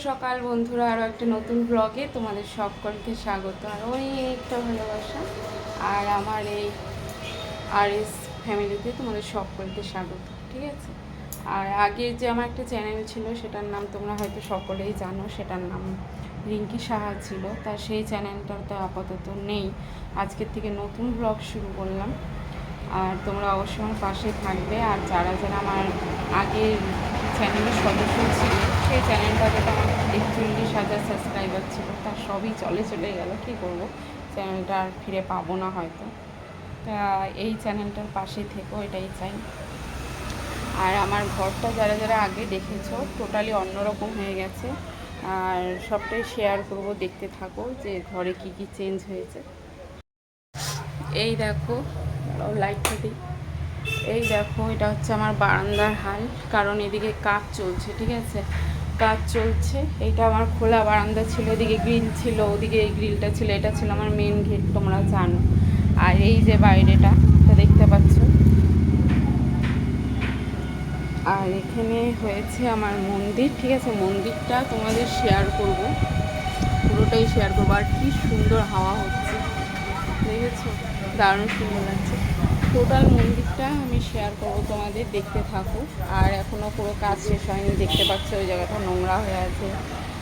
সকাল বন্ধুরা, আরও একটা নতুন ব্লগে তোমাদের সকলকে স্বাগত আর অনেকটা ভালোবাসা। আর আমার এই RS ফ্যামিলিতে তোমাদের সকলকে স্বাগত, ঠিক আছে। আর আগে যে আমার একটা চ্যানেল ছিল সেটার নাম তোমরা হয়তো সকলেই জানো, সেটার নাম রিঙ্কি সাহা ছিল। তা সেই চ্যানেলটা তো আপাতত নেই, আজকের থেকে নতুন ব্লগ শুরু করলাম। আর তোমরা অবশ্যই আমার পাশে থাকবে। আর যারা যারা আমার আগের চ্যানেলের সদস্য ছিল, সেই চ্যানেলটাতে তো আমার 41,000 সাবস্ক্রাইবার ছিল, তার সবই চলে গেল। কী করবো, চ্যানেলটা আর ফিরে পাবো না হয়তো। তা এই চ্যানেলটার পাশে থেকেও এটাই চাই। আর আমার ঘরটা যারা যারা আগে দেখেছো, টোটালি অন্যরকম হয়ে গেছে। আর সবটাই শেয়ার করব, দেখতে থাকো যে ঘরে কি কি চেঞ্জ হয়েছে। এই দেখো, লাইটটা দিই। এই দেখো, এটা হচ্ছে আমার বারান্দার হাল, কারণ এদিকে কাজ চলছে, ঠিক আছে। কাজ চলছে। এইটা আমার খোলা বারান্দা ছিল, এদিকে গ্রিল ছিল, ওদিকে এই গ্রিলটা ছিল, এটা ছিল আমার মেন গেট, তোমরা জানো। আর এই যে বাইরেটা দেখতে পাচ্ছ। আর এখানে হয়েছে আমার মন্দির, ঠিক আছে। মন্দিরটা তোমাদের শেয়ার করব, পুরোটাই শেয়ার করবো। আর কি সুন্দর হাওয়া হচ্ছে, দেখেছো, দারুণ সুন্দর লাগছে। টোটাল মন্দিরটা আমি শেয়ার করবো, তোমাদের দেখতে থাকো। আর এখনও পুরো কাজ শেষ হয়নি, দেখতে পাচ্ছ ওই জায়গাটা নোংরা হয়ে আছে।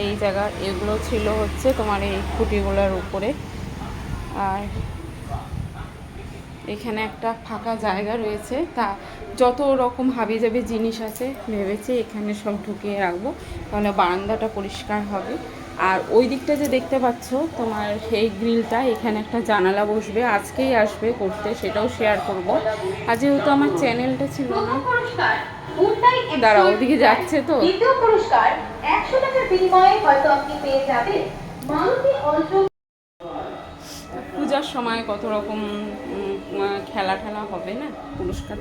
এই জায়গা এগুলো ছিল হচ্ছে তোমার এই খুঁটিগুলোর উপরে। আর এখানে একটা ফাঁকা জায়গা রয়েছে, তা যত রকম হাবিজাবি জিনিস আছে ভেবেছি এখানে সব ঢুকিয়ে রাখবো, তাহলে বারান্দাটা পরিষ্কার হবে। আর ওই দিকটা যে দেখতে পাচ্ছ তোমার এই গ্রিলটা, এখানে একটা জানালা বসবে, আজকেই আসবে করতে, সেটাও শেয়ার করব। আর যেহেতু আমার চ্যানেলটা ছিল না, দাঁড়া ওদিকে যাচ্ছে তো। দ্বিতীয় পুরস্কার 100 টাকার বিনিময়ে হয়তো আপনি পেয়ে যাবেন মারুতি অল্ট্রা। পূজার সময় কত রকম খেলা ঠেলা হবে না, পুরস্কার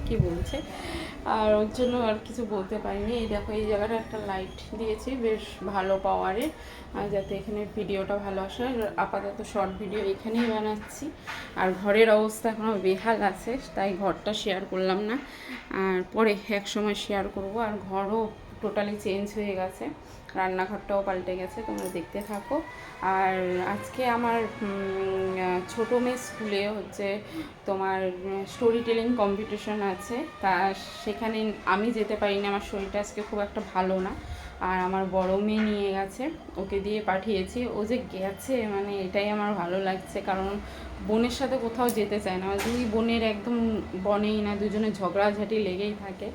কি বলছে। আর ওর জন্য আর কিছু বলতে পারিনি। এই দেখো, এই জায়গাটা একটা লাইট দিয়েছি বেশ ভালো পাওয়ারের, আর যাতে এখানে ভিডিওটা ভালো আসে। আপাতত শর্ট ভিডিও এখানেই বানাচ্ছি। আর ঘরের অবস্থা এখনও বেহাল আছে, তাই ঘরটা শেয়ার করলাম না, আর পরে এক সময় শেয়ার করব। আর ঘরও টোটালি চেঞ্জ হয়ে গেছে, রান্নাঘরটাও পাল্টে গেছে, তোমরা দেখতে থাকো। আর আজকে আমার ছোটো মেয়ে স্কুলে হচ্ছে তোমার স্টোরি টেলিং কম্পিটিশন আছে, তা সেখানে আমি যেতে পারিনি, আমার শরীরটা আজকে খুব একটা ভালো না। আর আমার বড় মেয়ে নিয়ে গেছে, ওকে দিয়ে পাঠিয়েছি। ও যে গেছে মানে এটাই আমার ভালো লাগছে, কারণ বোনের সাথে কোথাও যেতে চায় না। দুই বোনের একদম বনেই না, দুজনে ঝগড়াঝাটি লেগেই থাকে।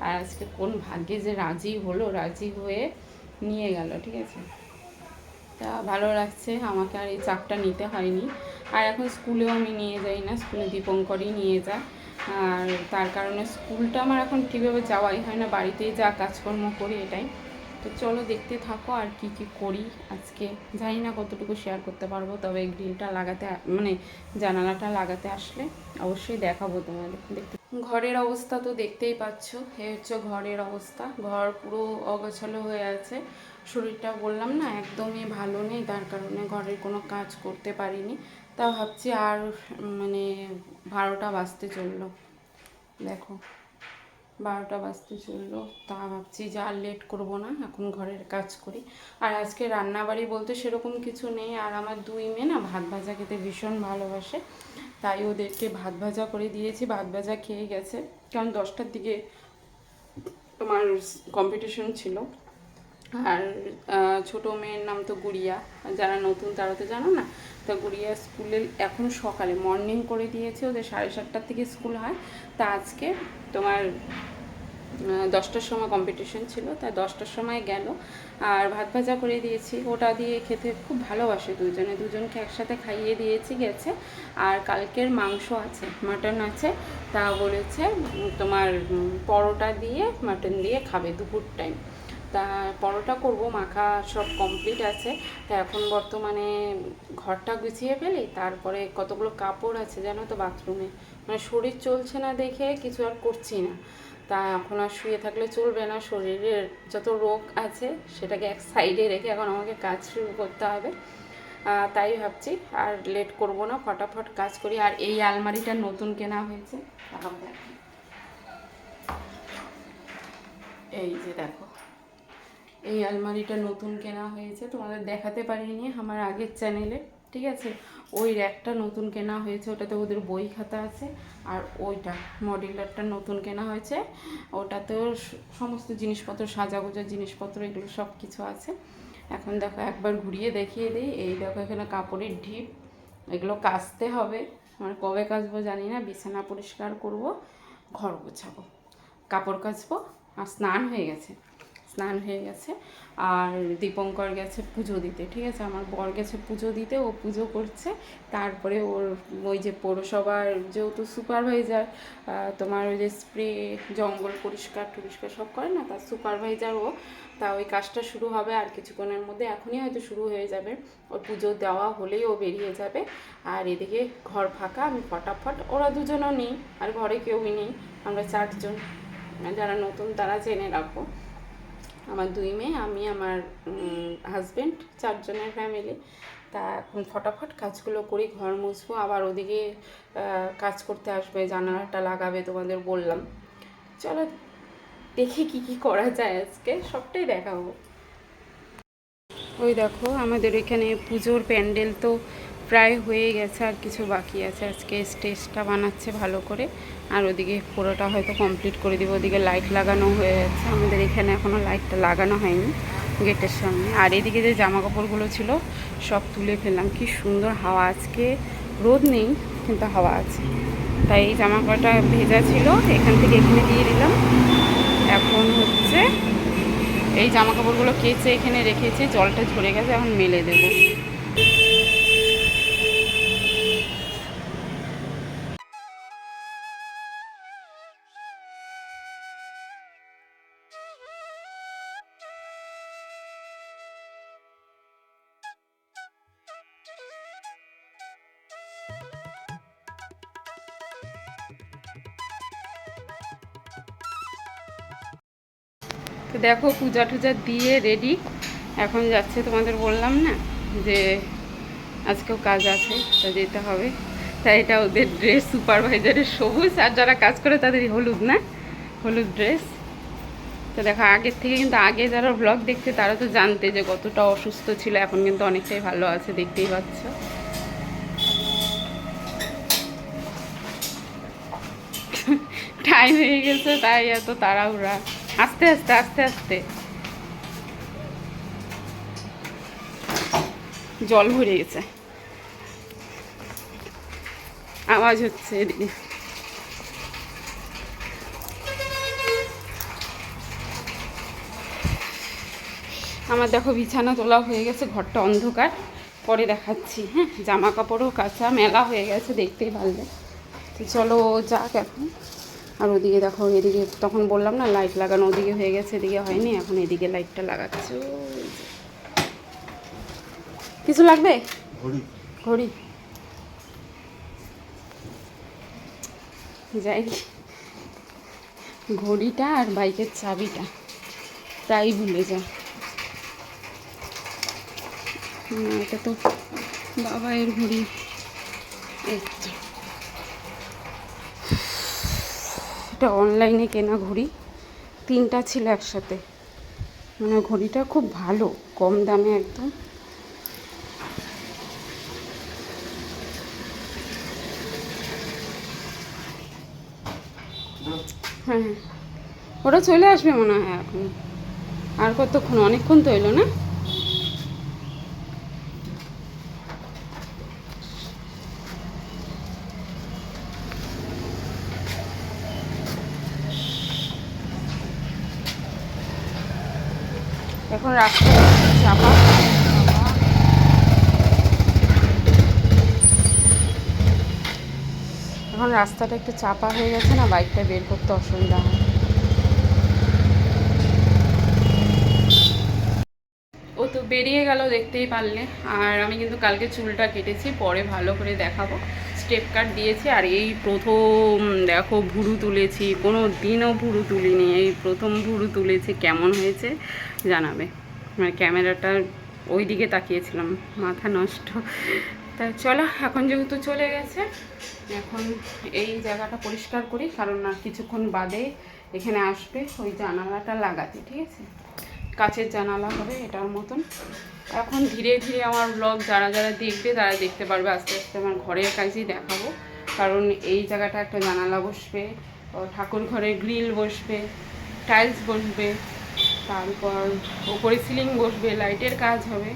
আর আজকে কোন ভাগ্যে যে রাজি হলো, রাজি হয়ে নিয়ে গেল, ঠিক আছে। তা ভালো লাগছে, আমাকে আর এই চাপটা নিতে হয়নি। আর এখন স্কুলেও আমি নিয়ে যাই না, স্কুলে দীপঙ্করই নিয়ে যায়। আর তার কারণে স্কুলটা আমার এখন ঠিকভাবে যাওয়াই হয় না, বাড়িতেই যা কাজকর্ম করি এটাই। তো চলো দেখতে থাকো আর কি কি করি আজকে। জানি না কতটুকু শেয়ার করতে পারবো, তবে গ্রিলটা লাগাতে মানে জানালাটা লাগাতে আসলে অবশ্যই দেখাবো তোমাদের। দেখতে ঘরের অবস্থা তো দেখতেই পাচ্ছ, এ হচ্ছে ঘরের অবস্থা। ঘর পুরো অগোছালো হয়ে আছে। শরীরটা বললাম না একদমই ভালো নেই, তার কারণে ঘরের কোনো কাজ করতে পারিনি। তা ভাবছি আর মানে 12টা বাজতে চললো, দেখো 12টা বাজতে চললো। তা ভাবছি যে আর লেট করবো না, এখন ঘরের কাজ করি। আর আজকে রান্নাবাড়ি বলতে সেরকম কিছু নেই। আর আমার দুই মেয়ে না ভাত ভাজা খেতে ভীষণ ভালোবাসে, তাই ওদেরকে ভাত ভাজা করে দিয়েছি, ভাত ভাজা খেয়ে গেছে। কারণ 10টার দিকে তোমার কম্পিটিশন ছিল। আর ছোটো মেয়ের নাম তো গুড়িয়া, যারা নতুন তারা তো জানো না। তা গুড়িয়া স্কুলে এখন সকালে মর্নিং করে দিয়েছে, ওদের 7:30টার থেকে স্কুল হয়। তা আজকে তোমার 10টার সময় কম্পিটিশন ছিল, তাই 10টার সময় গেল। আর ভাত ভাজা করে দিয়েছি, ওটা দিয়ে খেতে খুব ভালোবাসে দুজনকে একসাথে খাইয়ে দিয়েছি, গেছে। আর কালকের মাংস আছে, মাটন আছে, তা বলেছে তোমার পরোটা দিয়ে মাটন দিয়ে খাবে দুপুর টাইম। তা পরোটা করব, মাখা সব কমপ্লিট আছে। তা এখন বর্তমানে ঘরটা গুছিয়ে ফেলি, তারপরে কতগুলো কাপড় আছে জানো তো বাথরুমে, মানে শরীর চলছে না দেখে কিছু আর করছি না। তা এখন আর শুয়ে থাকলে চলবে না, শরীরের যত রোগ আছে সেটাকে এক সাইডে রেখে এখন আমাকে কাজ শুরু করতে হবে। তাই ভাবছি আর লেট করব না, ফটাফট কাজ করি। আর এই আলমারিটা নতুন কেনা হয়েছে, এই যে দেখো, এই আলমারিটা নতুন কেনা হয়েছে, তোমাদের দেখাতে পারিনি আমার আগের চ্যানেলে, ঠিক আছে। ওই র্যাকটা নতুন কেনা হয়েছে, ওটাতে ওদের বই খাতা আছে। আর ওইটা মডিউলারটা নতুন কেনা হয়েছে, ওটাতেও সমস্ত জিনিসপত্র, সাজাগোজার জিনিসপত্র, এগুলো সব কিছু আছে। এখন দেখো একবার ঘুরিয়ে দেখিয়ে দিই। এই দেখো এখানে কাপড়ের ঢিপ, এগুলো কাচতে হবে, মানে কবে কাচবো জানি না। বিছানা পরিষ্কার করব, ঘর গোছাবো, কাপড় কাচবো, আর স্নান হয়ে গেছে, আর দীপঙ্কর গেছে পুজো দিতে, ঠিক আছে। আমার বর গেছে পুজো দিতে, ও পুজো করছে। তারপরে ওর ওই যে পৌরসভার যেহেতু সুপারভাইজার, তোমার ওই যে স্প্রে জঙ্গল পরিষ্কার টরিষ্কার সব করে না, তার সুপারভাইজার ও, তা ওই কাজটা শুরু হবে আর কিছুক্ষণের মধ্যে, এখনই হয়তো শুরু হয়ে যাবে। ওর পুজো দেওয়া হলেই ও বেরিয়ে যাবে। আর এদিকে ঘর ফাঁকা, আমি ফটাফট, ওরা দুজনও নেই আর ঘরে কেউই নেই, আমরা 4 জন। যারা নতুন তারা জেনে রাখো, আমার 2 মেয়ে, আমি, আমার হাজব্যান্ড, 4 জনের ফ্যামিলি। তা এখন ফটাফট কাজগুলো করি, ঘর মুছবো। আবার ওদিকে কাজ করতে আসবে, জানালাটা লাগাবে, তোমাদের বললাম। চলো দেখি কি কি করা যায়, আজকে সবটাই দেখাবো। ওই দেখো আমাদের এখানে পুজোর প্যান্ডেল তো প্রায় হয়ে গেছে, আর কিছু বাকি আছে। আজকে স্টেজটা বানাচ্ছে ভালো করে, আর ওদিকে পুরোটা হয়তো কমপ্লিট করে দিব। ওদিকে লাইট লাগানো হয়ে গেছে, আমাদের এখানে এখনও লাইটটা লাগানো হয়নি গেটের সামনে। আর এদিকে যে জামা কাপড়গুলো ছিল সব তুলে ফেললাম। কি সুন্দর হাওয়া, আজকে রোদ নেই কিন্তু হাওয়া আছে। তাই এই জামা কাপড়টা ভেজা ছিল, এখান থেকে এখানে দিয়ে দিলাম। এখন হচ্ছে এই জামা কাপড়গুলো কেচে এখানে রেখেছি, জলটা ঝরে গেছে, এখন মেলে দেবো। তো দেখো পূজা টুজা দিয়ে রেডি, এখন যাচ্ছে। তোমাদের বললাম না যে আজকেও কাজ আছে, তা যেতে হবে। তাই এটা ওদের ড্রেস, সুপারভাইজারের সবুজ, আর যারা কাজ করে তাদের হলুদ, না হলুদ ড্রেস। তো দেখো আগের থেকে কিন্তু, আগে যারা ব্লগ দেখতে তারা তো জানতে যে কতটা অসুস্থ ছিল, এখন কিন্তু অনেকটাই ভালো আছে, দেখতেই পাচ্ছ। টাইম হয়ে গেছে তাই এত তাড়াহুড়া, আস্তে আস্তে আস্তে আস্তে। জল ভরে গেছে, আওয়াজ হচ্ছে এদিকে। আমার দেখো বিছানা তোলা হয়ে গেছে, ঘরটা অন্ধকার, পরে দেখাচ্ছি। হ্যাঁ, জামা কাপড়ও কাঁচা মেলা হয়ে গেছে, দেখতেই পারলে। তো চলো যাক এখন। আর ওদিকে দেখো, এদিকে তখন বললাম না লাইট লাগানো, ওদিকে হয়ে গেছে, এদিকে হয়নি, এখন এদিকে লাইটটা লাগাচ্ছে। কিছু লাগবে? ঘড়ি যাই, ঘড়িটা আর বাইকের চাবিটা তাই ভুলে যায়। এটা তো বাবাইয়ের ঘড়ি, এটা অনলাইনে কেনা ঘড়ি, 3টা ছিল একসাথে। মানে ঘড়িটা খুব ভালো, কম দামে একদম। হ্যাঁ, ওটা চলে আসবে মনে হয় এখন, আর কতক্ষণ, অনেকক্ষণ তো এলো না। এখন রাস্তা চাপা, এখন রাস্তাটা একটু চাপা হয়ে গেছে না, বাইকটা বের করতে অসুবিধা হয়। ও তো বেরিয়ে গেল, দেখতেই পারলে। আর আমি কিন্তু কালকে চুলটা কেটেছি, পরে ভালো করে দেখাবো। স্টেপ কাট দিয়েছি, আর এই প্রথম দেখো ভুরু তুলেছি, কোনো দিনও ভুরু তুলিনি, এই প্রথম ভুরু তুলেছি। কেমন হয়েছে জানাবে। মানে ক্যামেরাটার ওই দিকে তাকিয়েছিলাম, মাথা নষ্ট। তা চলো, এখন যেহেতু চলে গেছে, এখন এই জায়গাটা পরিষ্কার করি, কারণ না কিছুক্ষণ বাদে এখানে আসবে ওই জানালাটা লাগাতে, ঠিক আছে। কাচের জানালা হবে এটার মতন। এখন ধীরে ধীরে আমার ব্লগ যারা যারা দেখবে তারা দেখতে পারবে, আস্তে আস্তে আমার ঘরের কাজই দেখাবো। কারণ এই জায়গাটা একটা জানালা বসবে, ঠাকুর ঘরে গ্রিল বসবে, টাইলস বসবে, তারপর ওপরে সিলিং বসবে, লাইটের কাজ হবে,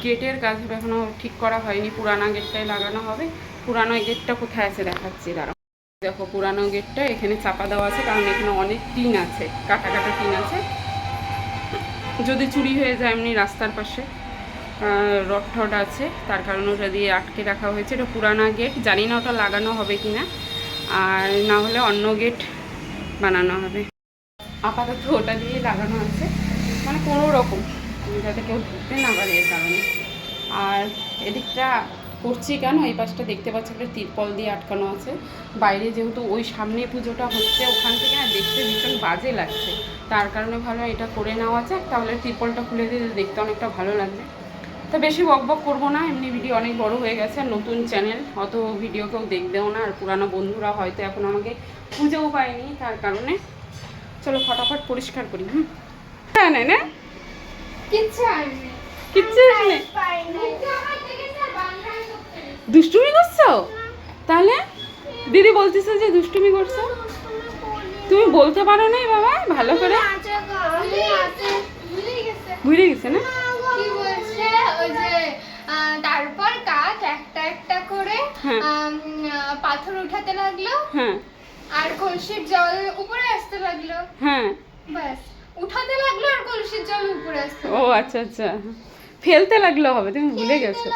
গেটের কাজ হবে। এখনও ঠিক করা হয়নি, পুরানো গেটটাই লাগানো হবে। পুরানো গেটটা কোথায় আছে দেখাচ্ছি, দাঁড়াও। দেখো পুরানো গেটটা এখানে চাপা দেওয়া আছে, কারণ এখানে অনেক টিন আছে, কাটা কাটা টিন আছে, যদি চুরি হয়ে যায় এমনি রাস্তার পাশে রড টড আছে, তার কারণে ওটা দিয়ে আটকে রাখা হয়েছে। এটা পুরানা গেট, জানি না ওটা লাগানো হবে কি না, আর না হলে অন্য গেট বানানো হবে। আপাতত ওটা দিয়ে লাগানো আছে, মানে কোনো রকম যাতে কেউ ঢুকতে না পারে এর কারণে। আর এদিকটা করছি কেন, এই পাশটা দেখতে পাচ্ছি একটা তিরপল দিয়ে আটকানো আছে। বাইরে যেহেতু ওই সামনে পুজোটা হচ্ছে, ওখান থেকে না দেখতে ভীষণ বাজে লাগছে, তার কারণে ভালো এটা করে নেওয়া যায়, তাহলে তিরপলটা খুলে দিয়ে দেখতে অনেকটা ভালো লাগবে। তো বেশি বক বক করবো না, এমনি ভিডিও অনেক বড় হয়ে গেছে, আর নতুন চ্যানেল, অত ভিডিও কেউ দেখবেও না, আর পুরানো বন্ধুরা হয়তো এখন আমাকে খুঁজেও পায়নি, তার কারণে চলো ফটাফট পরিষ্কার করি। না না কিচ্ছু দুষ্টুমি করছো? তাহলে দিদি বলতেছে যে দুষ্টুমি করছো, তুমি বলতে পারো না বাবা ভালো করে? ভুলে গেছে না? তারপর কাক একটা একটা করে পাথর উঠাতে লাগলো, হ্যাঁ, আর কলসির জল উপরে আসতে লাগলো, হ্যাঁ, ব্যাস উঠাতে লাগলো আর কলসির জল উপরে আসতে। ও আচ্ছা আচ্ছা, ফেলতে লাগলো হবে, তুমি ভুলে গেছো।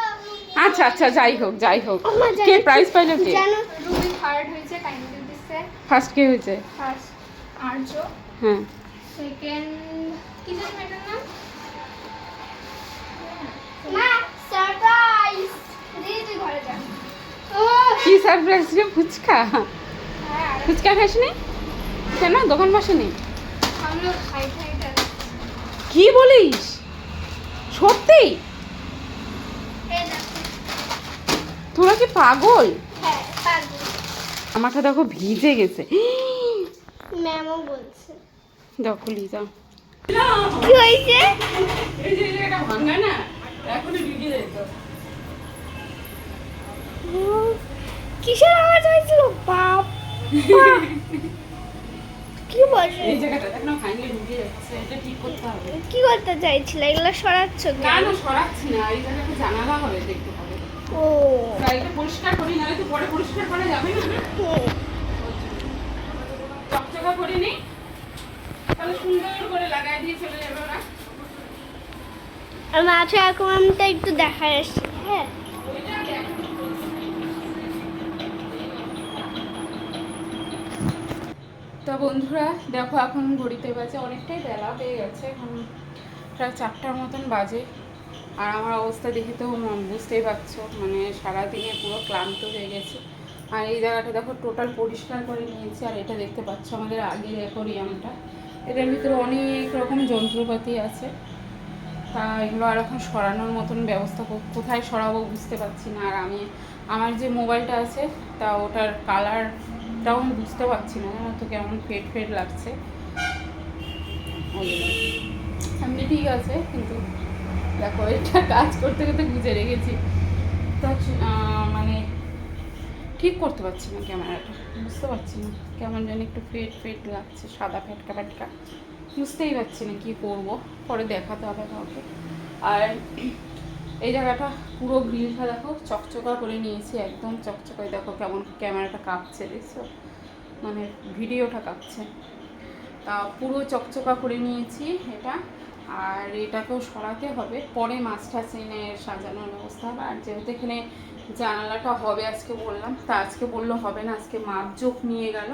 আচ্ছা আচ্ছা, যাই হোক যাই হোক। কে প্রাইজ পাইলো? কে? জানো রুবি থার্ড হয়েছে, কাইন্ডলি দিছে। ফার্স্ট কে হয়েছে? ফার্স্ট আর্য, হ্যাঁ, সেকেন্ড কি জানি ম্যাডাম নাম, মা সারপ্রাইজ দিদি ঘরে যান। ও কি সারপ্রাইজ রে? ফুচকা? হ্যাঁ, ফুচকা খাসনি কেন? দোকান বসেনি? हम लोग खाई खाई कर। কি বলিস? সত্যি? এই দেখো, তোরা কি পাগল? হ্যাঁ পাগল, আমারটা দেখো ভিজে গেছে। ম্যামও বলছে। দেখো লিজা, কি হয়েছে? এই যে এটা ভাঙা না, এখনো ভিজে যেত। কিসের আওয়াজ হয়েছিল? বাপ কি বলছে? এই জায়গাটা দেখো ভাঙলে ঢুকে যাচ্ছে, এটা ঠিক করতে হবে। কি করতে চাইছিল? এগুলো সরাচ্ছ না কেন? না সরাচ্ছি না, এই জায়গাটা জানালা হবে, দেখতে হবে। ও গাড়িটা পরিষ্কার করি, নাহলে তো পরে পরিষ্কার করা যাবে না। চকচকা করে নি, তাহলে সুন্দর করে লাগাই দিয়ে চলে যাবে ওরা। আর মাঝে আকমামটা একটু দেখায় আসছি। হ্যাঁ তো বন্ধুরা দেখো, এখন ঘড়িতে বাজে অনেকটাই বেলা হয়ে গেছে, এখন প্রায় 4টার মতন বাজে। আর আমার অবস্থা দেখে তো বুঝতেই পারছো, মানে সারাদিনে পুরো ক্লান্ত হয়ে গেছে। আর এই জায়গাটা দেখো টোটাল পরিষ্কার করে নিয়েছি। আর এটা দেখতে পাচ্ছ আমাদের আগের অ্যাকোরিয়ামটা, এটার ভিতরে অনেক রকম যন্ত্রপাতি আছে, তা এগুলো আর এখন সরানোর মতন ব্যবস্থা কোথায় সরাবো বুঝতে পারছি না। আর আমি আমার যে মোবাইলটা আছে তা ওটার কালারটাও আমি বুঝতে পারছি না, জানো তো কেমন ফেড ফেড লাগছে। এমনি ঠিক আছে, কিন্তু দেখো এটা কাজ করতে করতে বুঝে রেখেছি, তো মানে ঠিক করতে পারছি না ক্যামেরাটা, বুঝতে পারছি না কেমন যেন একটু ফেড ফেড লাগছে, সাদা ফেটকা ফেটকা, বুঝতেই পারছি না কী করবো, পরে দেখাতে হবে কাউকে। আর এই জায়গাটা পুরো গ্রিলটা দেখো চকচকা করে নিয়েছি, একদম চকচকা। দেখো কেমন ক্যামেরাটা কাঁপছে, দেখছো, মানে ভিডিওটা কাঁপছে। তা পুরো চকচকা করে নিয়েছি এটা। আর এটাকেও সরাতে হবে, পরে মাছ টাছ এনে সাজানোর ব্যবস্থা হবে। আর যেহেতু এখানে জানালাটা হবে আজকে বললাম, তা আজকে বললো হবে না, আজকে মাপজোক নিয়ে গেল,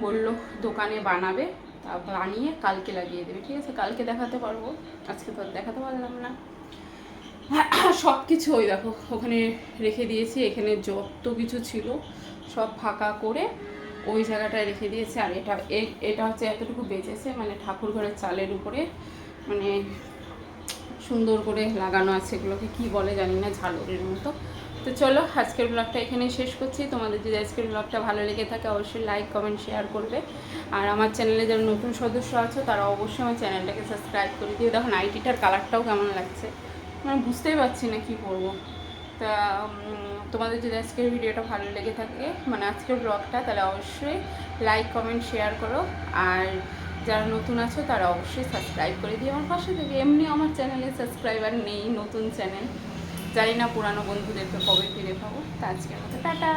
বললো দোকানে বানাবে, তা বানিয়ে কালকে লাগিয়ে দেবে। ঠিক আছে, কালকে দেখাতে পারবো, আজকে তো দেখাতে পারলাম না। সব কিছু ওই দেখো ওখানে রেখে দিয়েছি, এখানে যত কিছু ছিল সব ফাঁকা করে ওই জায়গাটায় রেখে দিয়েছি। আর এটা হচ্ছে এতটুকু বেঁচেছে, মানে ঠাকুর ঘরের চালের উপরে, মানে সুন্দর করে লাগানো আছে, এগুলোকে কি বলে জানি না, ঝালরের মতো। তো চলো আজকের ব্লগটা এখানে শেষ করছি। তোমাদের যদি আজকের ব্লগটা ভালো লেগে থাকে অবশ্যই লাইক কমেন্ট শেয়ার করবে। আর আমার চ্যানেলে যারা নতুন সদস্য আছো তারা অবশ্যই আমার চ্যানেলটাকে সাবস্ক্রাইব করে দিও। দেখো নাইটিটার কালারটাও কেমন লাগছে, মানে বুঝতেই পারছি না কি করবো। তা তোমাদের যদি আজকের ভিডিওটা ভালো লেগে থাকে, মানে আজকের ব্লগটা, তাহলে অবশ্যই লাইক কমেন্ট শেয়ার করো। আর যারা নতুন আছো তারা অবশ্যই সাবস্ক্রাইব করে দিও আমার পাশে থেকে। এমনি আমার চ্যানেলে সাবস্ক্রাইবার নেই, নতুন চ্যানেল, জানি না পুরানো বন্ধুদেরকে কবে ফিরে পাবো। তা আজকের মতো টাটা।